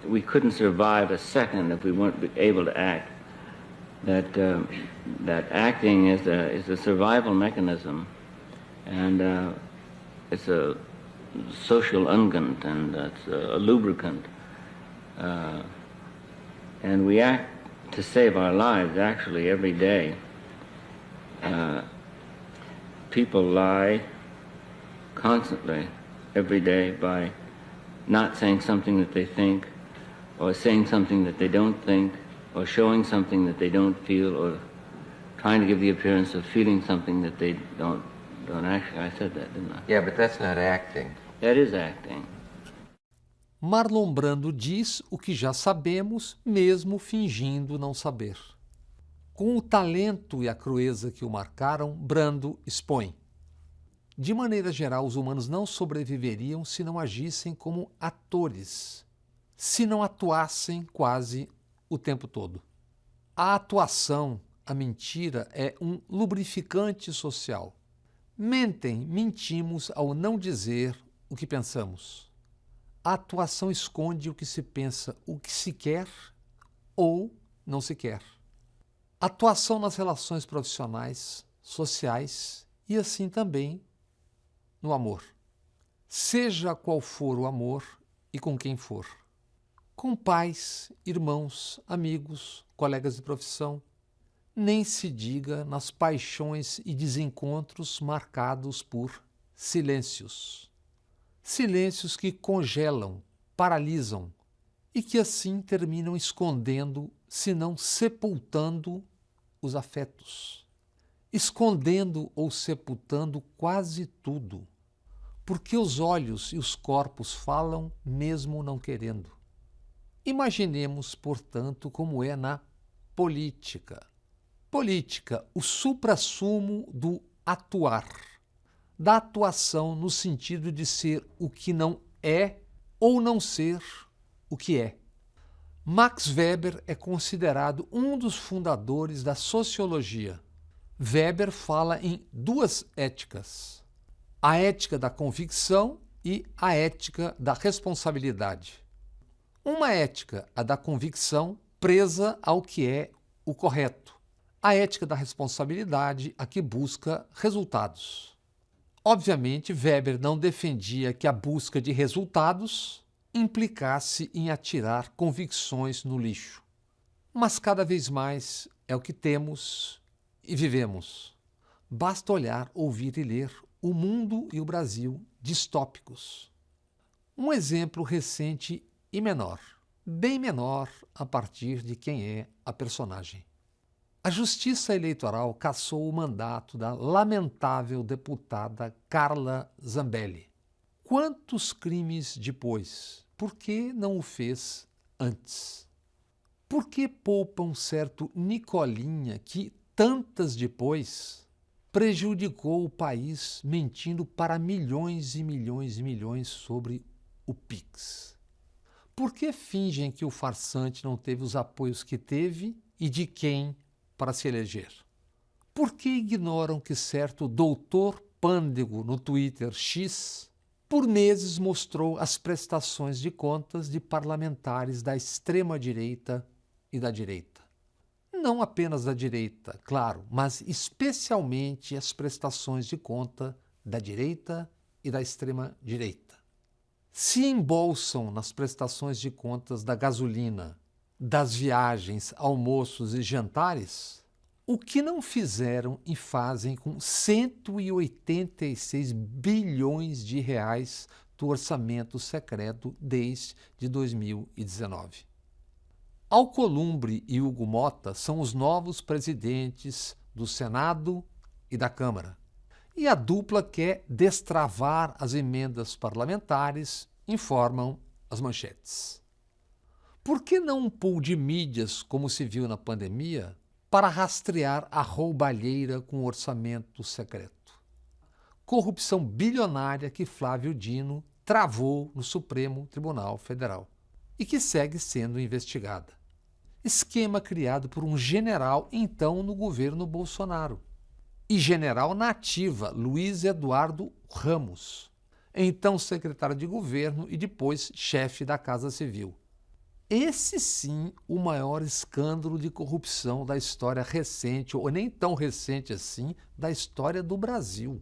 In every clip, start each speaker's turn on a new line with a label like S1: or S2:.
S1: We couldn't survive a second if we weren't able to act. That acting is a survival mechanism, and it's a social unguent, and it's a lubricant. And we act to save our lives, actually, every day. People lie constantly, every day, by not saying something that they think, or saying something that they don't think, or showing something that they don't feel, or trying to give the appearance of feeling something that they don't actually. I said that, didn't I?
S2: Yeah, but that's not acting.
S1: That is acting.
S3: Marlon Brando diz o que já sabemos, mesmo fingindo não saber. Com o talento e a crueza que o marcaram, Brando expõe: de maneira geral, os humanos não sobreviveriam se não agissem como atores, se não atuassem quase o tempo todo. A atuação, a mentira, é um lubrificante social. Mentimos ao não dizer o que pensamos. A atuação esconde o que se pensa, o que se quer ou não se quer. Atuação nas relações profissionais, sociais e assim também no amor. Seja qual for o amor e com quem for. Com pais, irmãos, amigos, colegas de profissão. Nem se diga nas paixões e desencontros marcados por silêncios. Silêncios que congelam, paralisam e que assim terminam escondendo, se não sepultando, os afetos. Escondendo ou sepultando quase tudo, porque os olhos e os corpos falam mesmo não querendo. Imaginemos, portanto, como é na política. Política, o suprassumo do atuar, da atuação no sentido de ser o que não é ou não ser o que é. Max Weber é considerado um dos fundadores da sociologia. Weber fala em duas éticas: a ética da convicção e a ética da responsabilidade. Uma ética, a da convicção, presa ao que é o correto. A ética da responsabilidade, a que busca resultados. Obviamente, Weber não defendia que a busca de resultados implicasse em atirar convicções no lixo. Mas cada vez mais é o que temos e vivemos. Basta olhar, ouvir e ler O Mundo e o Brasil distópicos. Um exemplo recente e menor, bem menor a partir de quem é a personagem. A Justiça Eleitoral cassou o mandato da lamentável deputada Carla Zambelli. Quantos crimes depois? Por que não o fez antes? Por que poupa um certo Nicolinha que, tantas depois, prejudicou o país mentindo para milhões e milhões e milhões sobre o Pix? Por que fingem que o farsante não teve os apoios que teve e de quem para se eleger? Por que ignoram que certo doutor Pândego no Twitter X por meses mostrou as prestações de contas de parlamentares da extrema-direita e da direita? Não apenas da direita, claro, mas especialmente as prestações de conta da direita e da extrema-direita. Se embolsam nas prestações de contas da gasolina, das viagens, almoços e jantares, o que não fizeram e fazem com 186 bilhões de reais do orçamento secreto desde 2019. Alcolumbre e Hugo Motta são os novos presidentes do Senado e da Câmara. E a dupla quer destravar as emendas parlamentares, informam as manchetes. Por que não um pool de mídias, como se viu na pandemia, para rastrear a roubalheira com orçamento secreto? Corrupção bilionária que Flávio Dino travou no Supremo Tribunal Federal e que segue sendo investigada. Esquema criado por um general, então, no governo Bolsonaro. e general na ativa, Luiz Eduardo Ramos, então secretário de governo e depois chefe da Casa Civil. Esse sim, o maior escândalo de corrupção da história recente, ou nem tão recente assim, da história do Brasil.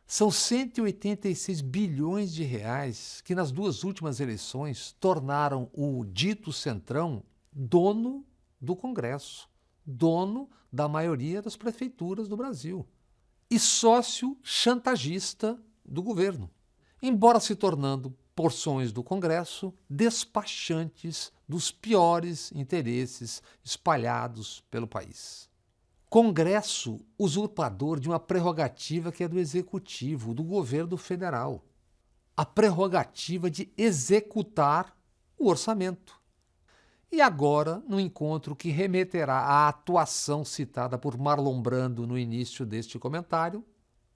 S3: São 186 bilhões de reais que nas duas últimas eleições tornaram o dito Centrão dono do Congresso, dono da maioria das prefeituras do Brasil e sócio chantagista do governo, embora se tornando porções do Congresso despachantes dos piores interesses espalhados pelo país. Congresso usurpador de uma prerrogativa que é do Executivo, do governo federal. A prerrogativa de executar o orçamento. E agora, no encontro que remeterá à atuação citada por Marlon Brando no início deste comentário,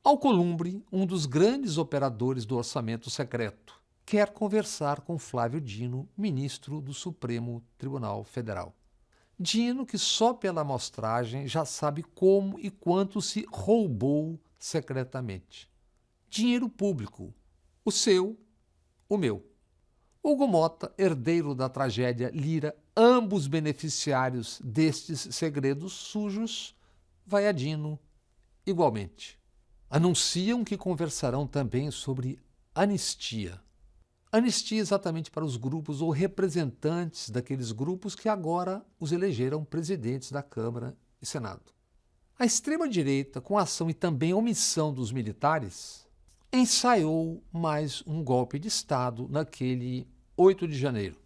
S3: Alcolumbre, um dos grandes operadores do orçamento secreto, quer conversar com Flávio Dino, ministro do Supremo Tribunal Federal. Dino, que só pela amostragem já sabe como e quanto se roubou secretamente. Dinheiro público, o seu, o meu. Hugo Mota, herdeiro da tragédia Lira, ambos beneficiários destes segredos sujos, vai a Dino igualmente. Anunciam que conversarão também sobre anistia. Anistia exatamente para os grupos ou representantes daqueles grupos que agora os elegeram presidentes da Câmara e Senado. A extrema-direita, com a ação e também omissão dos militares, ensaiou mais um golpe de Estado naquele 8 de janeiro.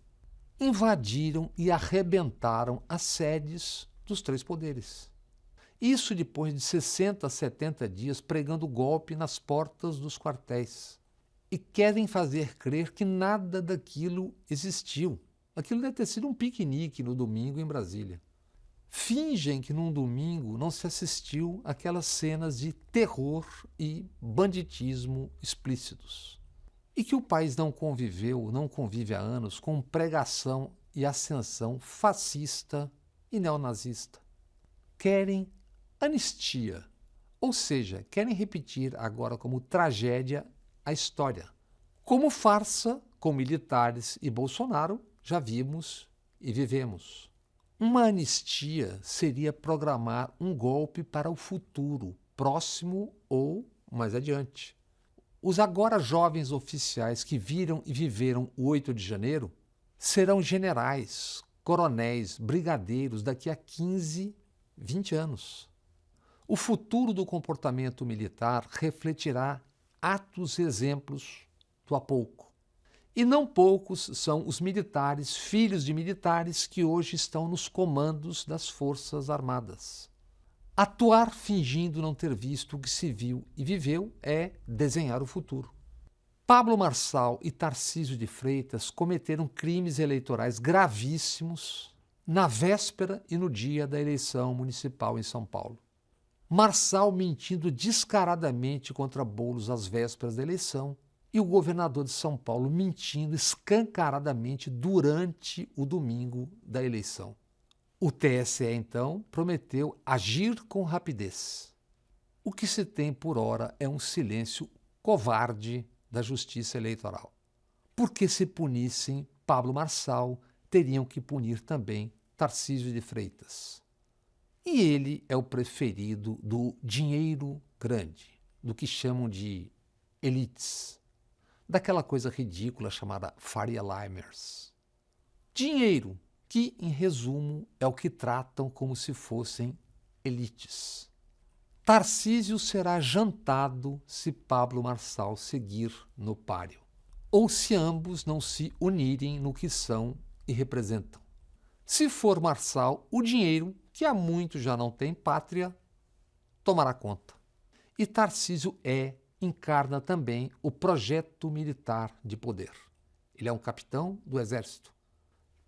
S3: Invadiram e arrebentaram as sedes dos três poderes. Isso depois de 60 a 70 dias pregando golpe nas portas dos quartéis. E querem fazer crer que nada daquilo existiu. Aquilo deve ter sido um piquenique no domingo em Brasília. Fingem que num domingo não se assistiu àquelas cenas de terror e banditismo explícitos. E que o país não convive há anos com pregação e ascensão fascista e neonazista. Querem anistia, ou seja, querem repetir agora como tragédia a história. Como farsa, com militares e Bolsonaro, já vimos e vivemos. Uma anistia seria programar um golpe para o futuro, próximo ou mais adiante. Os agora jovens oficiais que viram e viveram o 8 de janeiro serão generais, coronéis, brigadeiros daqui a 15, 20 anos. O futuro do comportamento militar refletirá atos e exemplos do há pouco. E não poucos são os militares, filhos de militares, que hoje estão nos comandos das Forças Armadas. Atuar fingindo não ter visto o que se viu e viveu é desenhar o futuro. Pablo Marçal e Tarcísio de Freitas cometeram crimes eleitorais gravíssimos na véspera e no dia da eleição municipal em São Paulo. Marçal mentindo descaradamente contra Boulos às vésperas da eleição e o governador de São Paulo mentindo escancaradamente durante o domingo da eleição. O TSE, então, prometeu agir com rapidez. O que se tem por ora é um silêncio covarde da Justiça Eleitoral. Porque se punissem Pablo Marçal, teriam que punir também Tarcísio de Freitas. E ele é o preferido do dinheiro grande, do que chamam de elites, daquela coisa ridícula chamada Faria Limers. Dinheiro, que, em resumo, é o que tratam como se fossem elites. Tarcísio será jantado se Pablo Marçal seguir no páreo, ou se ambos não se unirem no que são e representam. Se for Marçal, o dinheiro, que há muito já não tem pátria, tomará conta. E Tarcísio encarna também o projeto militar de poder. Ele é um capitão do exército.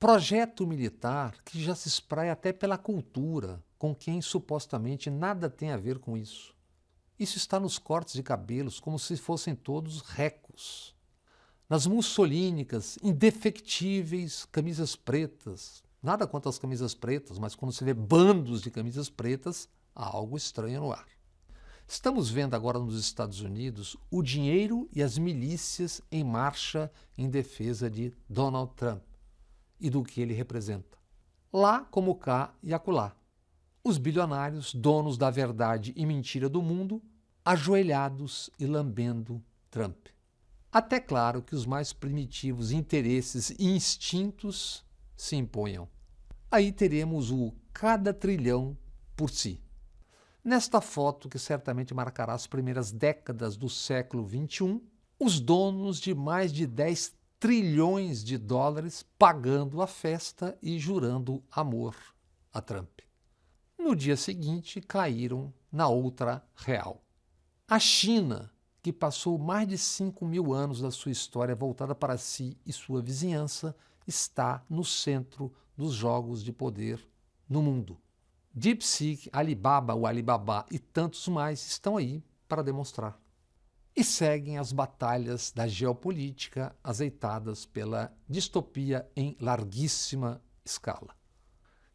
S3: Projeto militar que já se espraia até pela cultura, com quem supostamente nada tem a ver com isso. Isso está nos cortes de cabelos, como se fossem todos recos. Nas mussolínicas, indefectíveis camisas pretas. Nada contra as camisas pretas, mas quando se vê bandos de camisas pretas, há algo estranho no ar. Estamos vendo agora nos Estados Unidos o dinheiro e as milícias em marcha em defesa de Donald Trump e do que ele representa. Lá como cá e acolá. Os bilionários, donos da verdade e mentira do mundo, ajoelhados e lambendo Trump. Até claro que os mais primitivos interesses e instintos se imponham. Aí teremos o cada trilhão por si. Nesta foto, que certamente marcará as primeiras décadas do século XXI, os donos de mais de 10 trilhões de dólares pagando a festa e jurando amor a Trump. No dia seguinte, caíram na outra real. A China, que passou mais de 5.000 anos da sua história voltada para si e sua vizinhança, está no centro dos jogos de poder no mundo. DeepSeek, Alibaba, o Alibaba e tantos mais estão aí para demonstrar. E seguem as batalhas da geopolítica azeitadas pela distopia em larguíssima escala.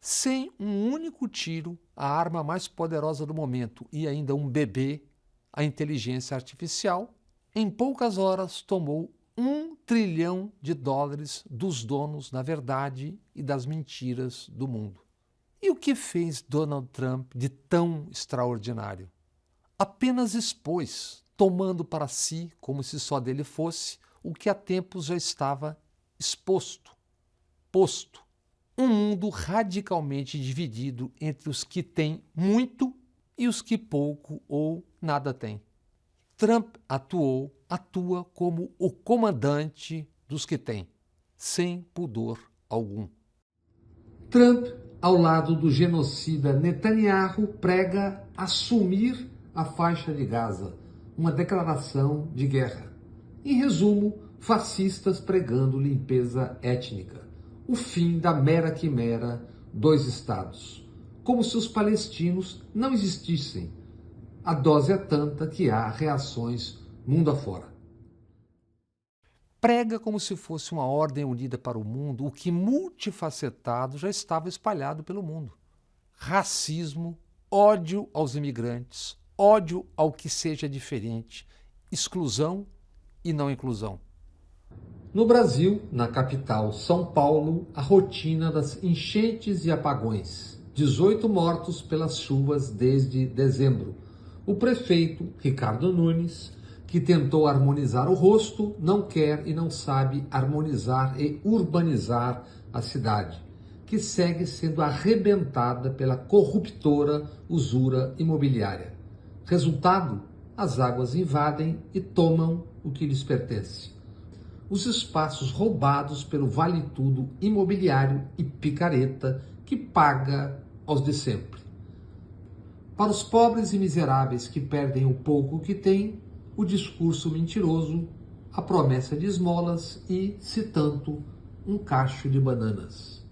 S3: Sem um único tiro, a arma mais poderosa do momento e ainda um bebê, a inteligência artificial, em poucas horas tomou 1 trilhão de dólares dos donos da verdade e das mentiras do mundo. E o que fez Donald Trump de tão extraordinário? Apenas expôs, tomando para si, como se só dele fosse, o que há tempos já estava exposto, posto. Um mundo radicalmente dividido entre os que têm muito e os que pouco ou nada têm. Trump atua como o comandante dos que têm, sem pudor algum. Trump, ao lado do genocida Netanyahu, prega assumir a faixa de Gaza, uma declaração de guerra. Em resumo, fascistas pregando limpeza étnica, o fim da mera quimera dois estados, como se os palestinos não existissem. A dose é tanta que há reações mundo afora. Prega como se fosse uma ordem unida para o mundo, o que multifacetado já estava espalhado pelo mundo. Racismo, ódio aos imigrantes, ódio ao que seja diferente, exclusão e não inclusão. No Brasil, na capital São Paulo, a rotina das enchentes e apagões. 18 mortos pelas chuvas desde dezembro. O prefeito, Ricardo Nunes, que tentou harmonizar o rosto, não quer e não sabe harmonizar e urbanizar a cidade, que segue sendo arrebentada pela corruptora usura imobiliária. Resultado, as águas invadem e tomam o que lhes pertence. Os espaços roubados pelo vale-tudo imobiliário e picareta que paga aos de sempre. Para os pobres e miseráveis que perdem o pouco que têm, o discurso mentiroso, a promessa de esmolas e, se tanto, um cacho de bananas.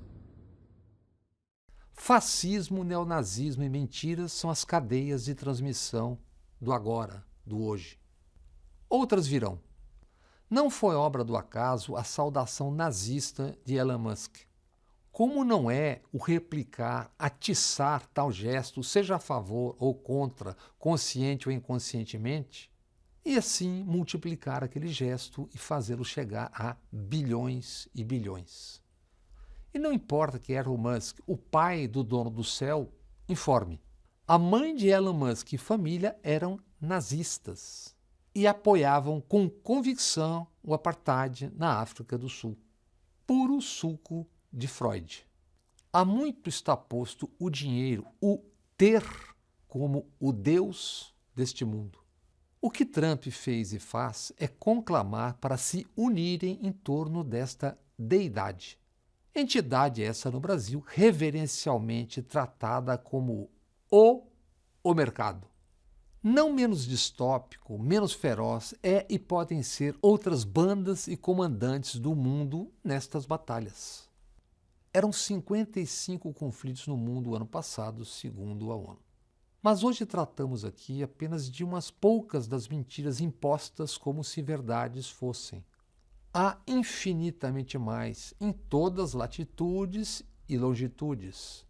S3: Fascismo, neonazismo e mentiras são as cadeias de transmissão do agora, do hoje. Outras virão. Não foi obra do acaso a saudação nazista de Elon Musk. Como não é o replicar, atiçar tal gesto, seja a favor ou contra, consciente ou inconscientemente, e assim multiplicar aquele gesto e fazê-lo chegar a bilhões e bilhões. E não importa que Elon Musk, o pai do dono do céu, informe. A mãe de Elon Musk e família eram nazistas e apoiavam com convicção o apartheid na África do Sul. Puro suco de Freud. Há muito está posto o dinheiro, o ter, como o Deus deste mundo. O que Trump fez e faz é conclamar para se unirem em torno desta deidade. Entidade essa no Brasil reverencialmente tratada como o mercado. Não menos distópico, menos feroz é e podem ser outras bandas e comandantes do mundo nestas batalhas. Eram 55 conflitos no mundo ano passado, segundo a ONU. Mas hoje tratamos aqui apenas de umas poucas das mentiras impostas como se verdades fossem. Há infinitamente mais em todas latitudes e longitudes.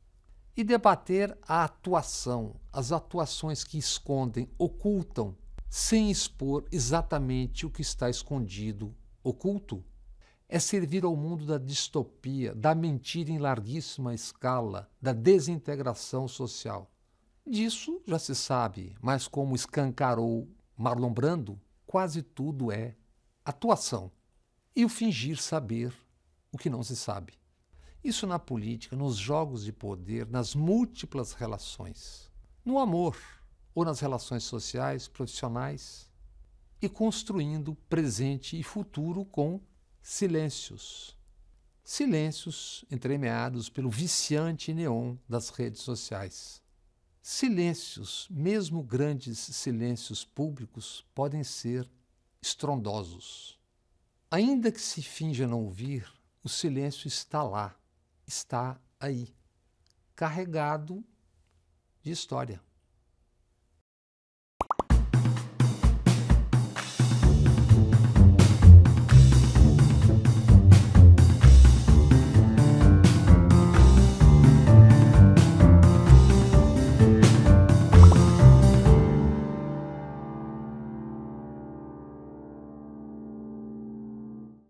S3: e debater a atuação, as atuações que escondem, ocultam, sem expor exatamente o que está escondido, oculto. É servir ao mundo da distopia, da mentira em larguíssima escala, da desintegração social. Disso já se sabe, mas como escancarou Marlon Brando, quase tudo é atuação. E o fingir saber o que não se sabe. Isso na política, nos jogos de poder, nas múltiplas relações, no amor ou nas relações sociais, profissionais, e construindo presente e futuro com silêncios. Silêncios entremeados pelo viciante neon das redes sociais. Silêncios, mesmo grandes silêncios públicos, podem ser estrondosos. Ainda que se finja não ouvir, o silêncio está lá, está aí, carregado de história.